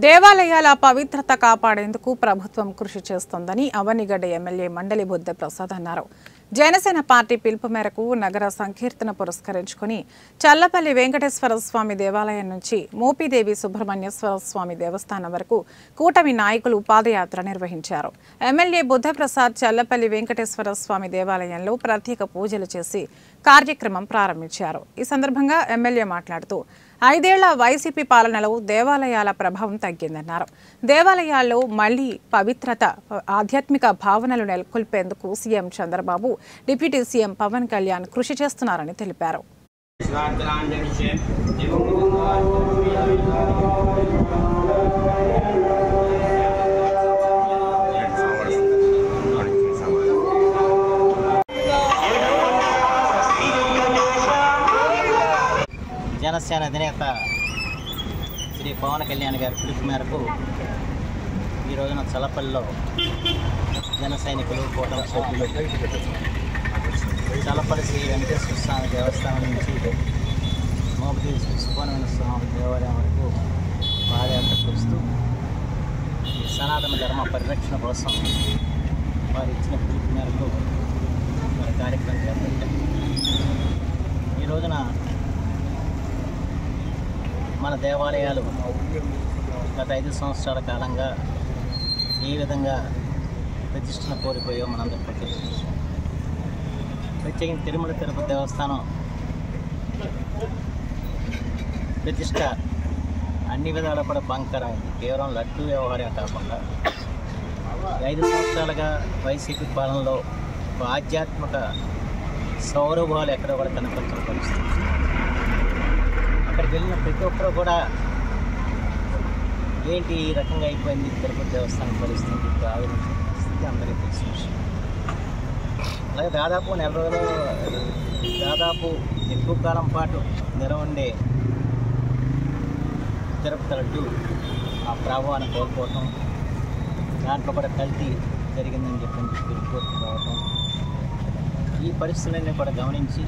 దేవాలయాల పవిత్రత కాపాడేందుకు ప్రభుత్వం కృషి చేస్తోందని అవనిగడ్డ ఎమ్మెల్యే మండలి బుద్ధ ప్రసాద్ అన్నారు. జనసేన పార్టీ పిలుపు మేరకు నగర సంకీర్తన పురస్కరించుకుని చల్లపల్లి వెంకటేశ్వర స్వామి దేవాలయం నుంచి మోపిదేవి సుబ్రహ్మణ్యేశ్వర స్వామి దేవస్థానం వరకు కూటమి నాయకులు పాదయాత్ర నిర్వహించారు. ఎమ్మెల్యే బుద్ధ ప్రసాద్ చల్లపల్లి వెంకటేశ్వర స్వామి దేవాలయంలో ప్రత్యేక పూజలు చేసి కార్యక్రమం ప్రారంభించారు. ఈ సందర్భంగా ఎమ్మెల్యే మాట్లాడుతూ 5 ఏళ్ల వైసీపీ పాలనలో దేవాలయాల ప్రభావం తగ్గిందన్నారు. దేవాలయాల్లో మళ్లీ పవిత్రత, ఆధ్యాత్మిక భావనలు నెలకొల్పేందుకు CM Chandrababu, deputy CM Pawan Kalyan కృషి చేస్తున్నారని తెలిపారు. జనసేన అధినేత శ్రీ పవన్ కళ్యాణ్ గారి పిలుపు మేరకు ఈ రోజున చల్లపల్లిలో జన సైనికులు, కూటమి సభ్యులు చల్లపల్లి శ్రీ వెంకటేశ్వర స్వామి దేవస్థానం నుంచి మోపిదేవి సుబ్రహ్మణ్యేశ్వర స్వామి దేవాలయం వరకు పాదయాత్ర చేస్తూ ఈ సనాతన ధర్మ పరిరక్షణ కోసం వారు ఇచ్చిన పిలుపు మేరకు వారి కార్యక్రమం చేపట్టారు. ఈ రోజున మన దేవాలయాలు గత 5 సంవత్సరాల కాలంగా ఏ విధంగా ప్రతిష్టను కోల్పోయో మనందరికీ తెలుసు. ప్రత్యేకించి తిరుమల తిరుపతి దేవస్థానం ప్రతిష్ట అన్ని విధాలు కూడా బంకరైంది. కేవలం లడ్డు వ్యవహారం కాకుండా 5 సంవత్సరాలుగా వైసీపీ పాలనలో ఆధ్యాత్మిక సౌరభాలు ఎక్కడ కూడా కనపరిచిన పరిస్థితి. అక్కడికి వెళ్ళిన ప్రతి ఒక్కరు కూడా ఏంటి ఈ రకంగా అయిపోయింది తిరుపతి దేవస్థానం పరిస్థితి ఆలోచించిన పరిస్థితి అందరికీ తెలిసిన విషయం. అలాగే దాదాపు 4 రోజులు దాదాపు ఎక్కువ కాలం పాటు నిలవండే తిరుపతి లడ్డు ఆ ప్రభావాన్ని కోల్పోవటం, దాంట్లో కూడా కల్తీ జరిగిందని చెప్పి రిపోర్ట్ రావటం, ఈ పరిస్థితులన్నీ కూడా గమనించి